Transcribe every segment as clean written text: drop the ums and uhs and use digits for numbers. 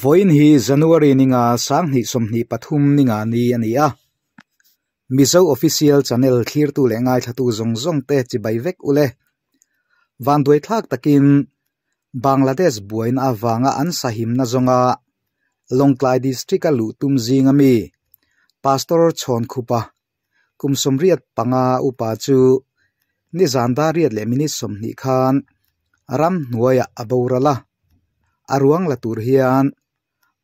voin hi January ninga sang ni somni pathum ninga ni ania mizo official channel clear tu lengai thatu zong te chibai vek ule van doi thak takin Bangladesh buain awanga an sahim na zonga Longklai district alu tumjinga mi pastor chon khupa kumsomriat panga upa chu ni zandariat le mini somni khan ram nuaya aborala aruang la tur hian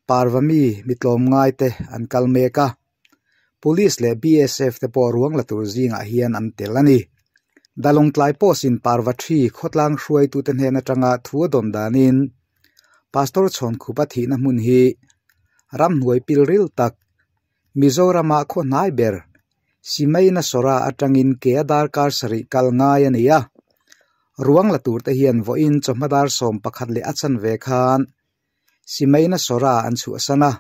parvami mitlom ngai te an kalmeka police le BSF te por ruang la tur zinga hian an telani dalong tlai posin parvathi khotlang hruai tu ten hena tanga thu don danin pastor chon khupa thi na mun hi ram nuai pilril tak Mizorama kho nai ber simai na sora atangin ke adar kar sari kal ngai ania ruang la tur te hian vo in chomadar som pakhat le achan ve khan simai na sora an chu asana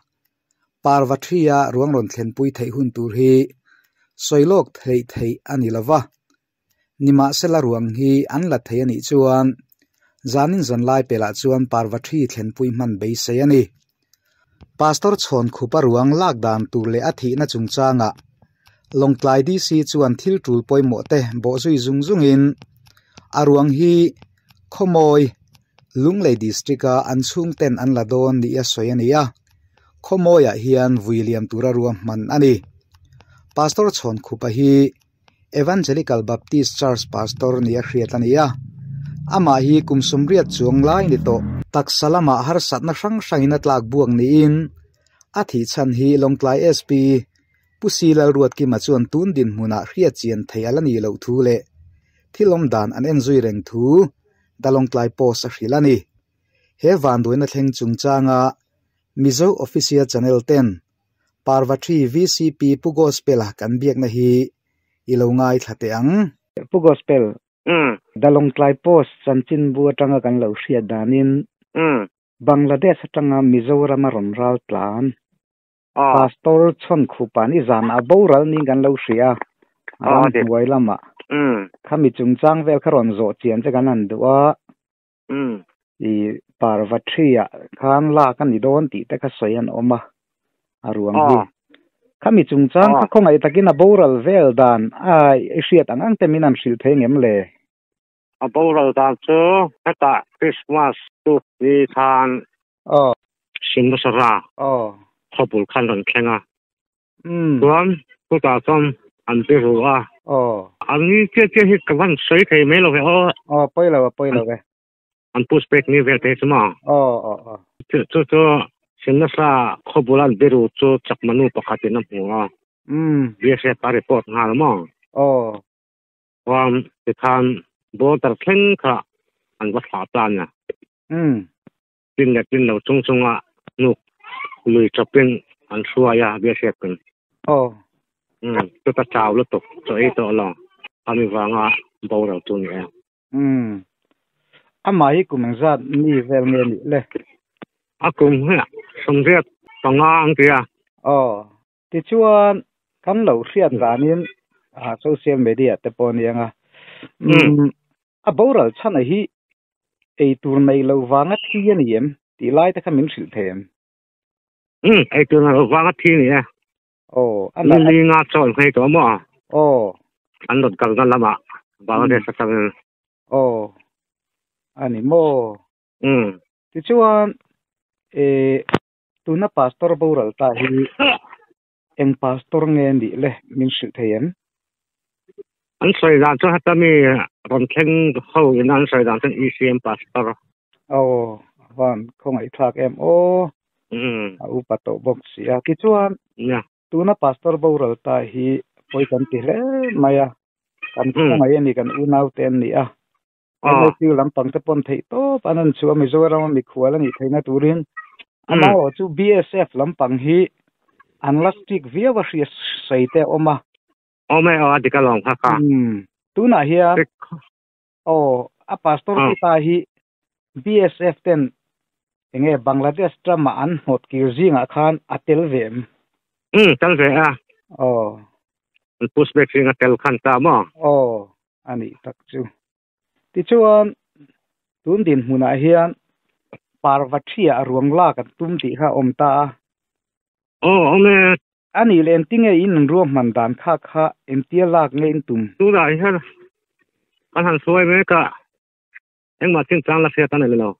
parvathia ruang ron thlen pui thei hun tur hi soilok thei ani lawa nima sela ruang hi an la thei ani chuan zanin zanlai pela chuan parvathi thlen pui man be se ani pastor chon khupa ruang lak dan tur le athi na chungchanga Longklai DC chuan thil tul poimo te bo zui zungin aruang hi khomoi lunglei districta an chung ten an la don ni a soyania khomoya hian William Turaruam man ani pastor chon khupa hi Evangelical Baptist Church pastor ni a hriatania ama hi kumsumriat chuanglai ni to taksalama har satna hrang tlak buang ni in athi chan hi Longklai SP pusilal ruat ki ma chuan tun din hmuna hria chian theialani lo thu le thilom dan an enjoi reng thu dalongklai post a hrilani he van doina thleng chungchanga mizo official channel 10 parvathi VCP pugospel kan biak na hi ilongai thate ang pugospel dalongklai post chanchin bu atanga kan lo hria danin Bangladesh atanga Mizoram ronral plan pastor chon khupani zan aboral ni gan lo hria ram duai lama khami chungchang vel kharon zo chian che kan an duwa I parvathia khan la kan ni don ti te ka soyan oma aruang hi khami chungchang kha khongai takin aboral vel dan ai hriat angang te minan hril thengem le aboral dan chu ta Christmas tu ni khan sinmasara khopul khan ron khenga tuam tu ta som an te ruwa ani che hi kawan sei thei me lo ve poilo ve an puspek ni vel te chuma chu sinasa khobulan beru chu chakmanu pakhatina punga biase pa report ngal mo te khan bo tar thleng kha an wa thla plan na tin lo chungchunga nu lui chapin an suaya biase kun ta chaw lo to so e to lo ami wanga bawra tu ni amai kumengzat ni vel nge ni le akum ha somriat pangang tia ti chuan kan lo hriat danin social media te pon yanga a boral chana hi ei tur nei lo wanga thi ani em ti lai ta khamin hril them ei tur nei lo wanga thi ni an li nga chol khai to mo an dot kal na lama Bangladesh sa ani mo ti chuan tuna pastor boral ta hi eng pastor nge ni le min sil theyan an soi dan chu hatami ron thleng ho in an soi dan chen ECM pastor van khongai thak em upato box ya ki chuan tuna pastor boral ta hi poikan ti hle maya kan khongai ani kan unau ten ni ai ti lampang te pon thei to panan chu Mizoram mi khwala ni theina turin amao chu BSF lampang hi anlastic viawa hria saite oma dikalong khaka tuna hiya a pastor ta hi BSF ten enge Bangladesh trama an hot kirjinga khan atel vem tal ve pushback singa tel khan ta mo ani tak chu ti chuan tun din hmuna hian parvathia ruang la kan tum ti kha omta ome ani len tinge in ro man dan kha emtia lak nge in tum tu dai ha kan han soi me ka eng ma tin chang la se tan le lo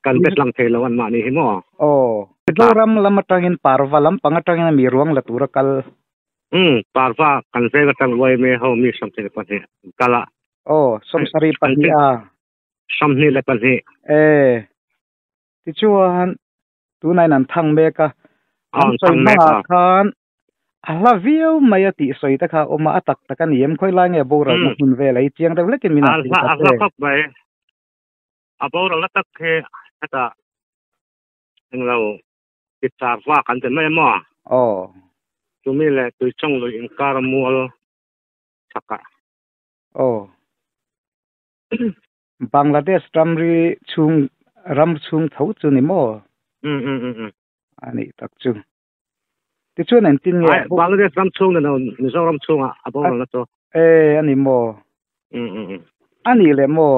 kan bet lang the lo an ma ni hi mo doram lamatangin parvalam pangatangin mi ruang la turakal parva kan se ga tang loi me ho mi something pa he kala somsari pahia samni le pa he ti chuan tunai nan thang me ka an soi ma khan ala view maya ti soi ta kha oma atak takan yem khoi la nge bo ra hun ve lai chiang da lekin mina ti ta ala khop bai abo ra tak he ata englo ti char wa kan te me mo tumi le tu chong lo in kar mual chaka Bangladesh ram chung thau chu ni mo ani tak chu ti chuan an tin nge Bangladesh ram chung na Mizoram chung abo na to ani mo ani le mo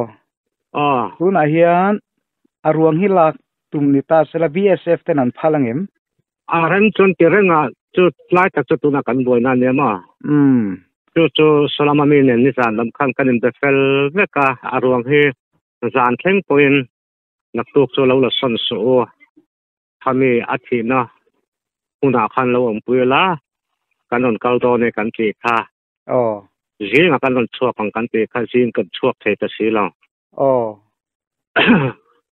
tuna hian aruang hilak tumni ta sela BSF ten an phalangem ren chon ti renga chu flight ta chu tuna kan boina ne ma chu salamami ne ni san lam khang kan in the fel veka aruang hi zan thleng point na tuk chu lo la son so thami athi na una khan lo om puela kanon kaldo ne kan ti kha jinga kanon chuak kan ti kha jing kan chuak the ta sila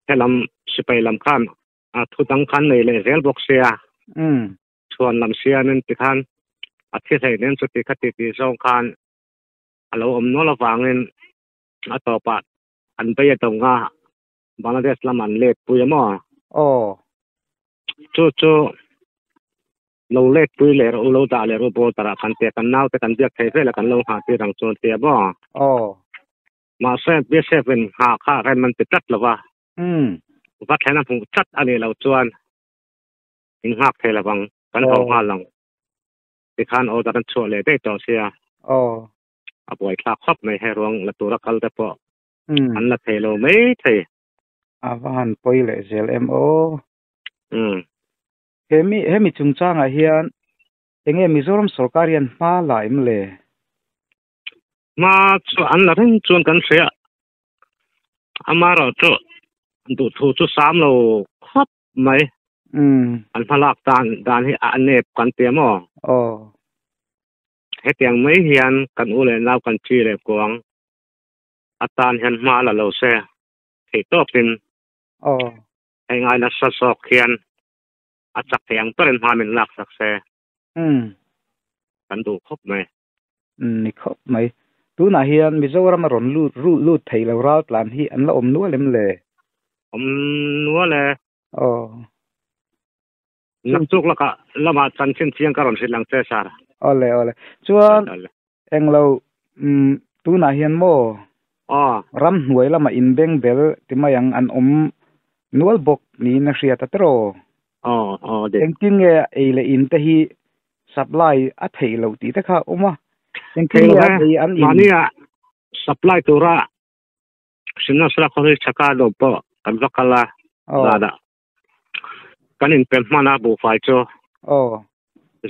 helam sipai lam khan thu tang khan nei le rel box ya chuan lam sia nen ti khan athi thai nen chu ti khati ti zong khan alo om no la wangin atopa an pe ya tonga Bangladesh lam an let pu yamo chu lo let pu le ro lo da le ro bo tara kan te kan naw te kan biak thai ve la kan lo ha ti rang chon te bo ma se BSF ha kha ran man te tat lawa va thana pu chat ani lo chuan in hak the la bang kan ho ha lang ti khan o da kan chu le te to sia a boy thla khop mai he rong la tura kal te po an la the lo mai the avan poile ZLMO hemi chungchanga hian enge Mizoram sarkarian ma laim le ma chu an la thing chuan kan sia amaro chu du thu chu sam lo khop mai an phalak dan hi an ne kan te mo he tiang mai hian kan u le naw kan chi le kuang atan hian ma la lo se thei top tin ai ngai na sa sok hian a chak tiang toren ma min lak sak se kan du khop mai ni khop mai tu na hian Mizoram ron lu thei lo ral plan hi an la om nu lem le nak chuk laka lama chan chin chiang karon sit lang che sar ole chuan englo tu na hian mo ram hnuai lama in beng bel timayang an om nual bok ni na hria ta tro de engking nge eile in te hi supply a thei lo ti ta kha oma engking ya ei an in mania supply tura sinna sra khori chaka do po kan vakala lada kanin pen mana bu fai cho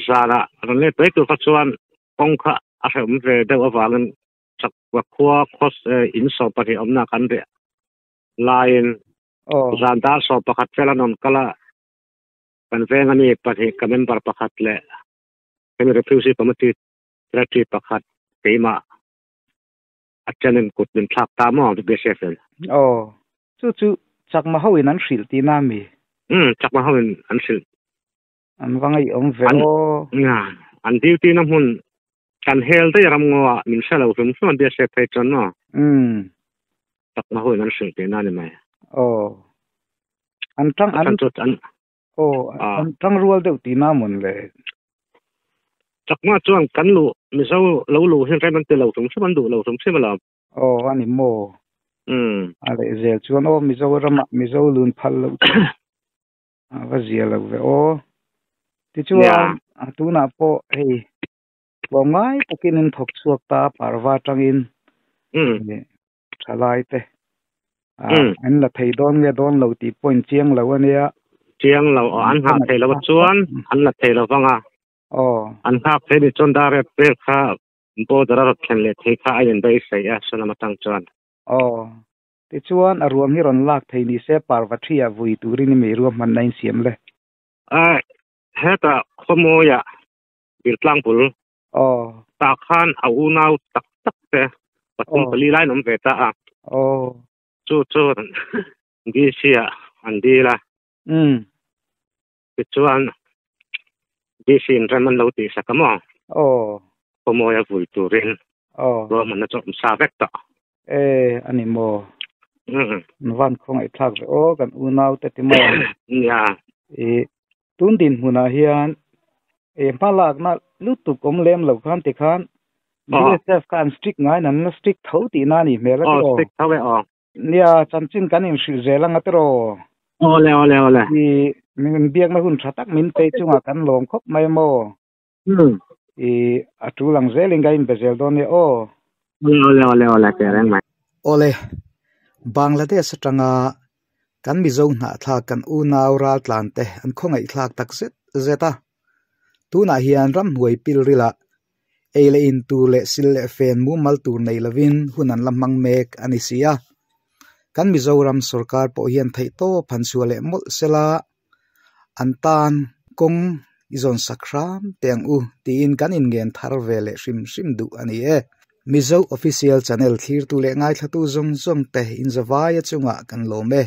zara ronle pe tu kha chuan kongkha a hem ve de awalan chak wa khwa khos in so pa hi omna kan re line zanda so pakhat felanon kala kan vengani pa hi ka member pakhat le kan refugee committee secretary pakhat keima achanen kutnin thak ta mo de BSF chu chak ma hawin an hril ti na mi chak ma hawin an hril an wangai om ve an duty na hun kan hel te ram ngo min salo fum son BSF pe chon no chak ma hawin an hril ti na ni mai an tang rual deuh ti na mun le chak ma chuan kan lu mi so lo hin reman te lo thum man du lo thum simala ani mo ale zel chuan Mizo lun phal lo va zia lo ve ti chuan atuna po hei bongai takin in thok chuak ta parwa tangin thalai te anh là thầy đón nghe đón lâu thì point chiang lâu anh ấy chiang lâu anh hạ thầy lâu chuan anh là thầy lâu vang à anh hạ thầy đi chọn đa rep bel kha bố đa rep khen lệ thầy kha anh đây say à sao mà tăng chuan thì chuan ở ruộng hi ron lạc thầy đi xe Parvathiya vui turi ni me ruộng man nain siam le hết à không mua ya bil tlang pul ta khan au nau tak tak te patum pali lai nom ve ta a chu đi xia anh đi la thì chuan đi xin ra mình lâu thì sao cái mỏ không mua ya vui turin rồi mình nó chọn sa vét ta anh em mò văn không ai thắc cái u nau te ti mò ya tun din huna hian palak na lutuk om lem lo khan ti khan BSF kan strict ngai nan strict thau ti na ni me la strict thau nia chanchin kan in shri zelang atro ole min biak na hun thatak min te chunga kan lom khop mai mo atu lang zeling ga in bezel don ni ole ke rang mai ole Bangladesh atanga kan mizo na tha kan unaw ral tlante an khongai thlak tak zeta tuna hian ram huai pil rila eile in tu le sil le fen mu mal tur nei lovin hunan lamang mek anisia kan mizoram sarkar po hian thei to phansu le mol sela antan kong izon sakram teng u tin kan in gen thar vele sim du ani Mizo official channel thlir tu le ngai thatu zong te in zawai chunga kan lo me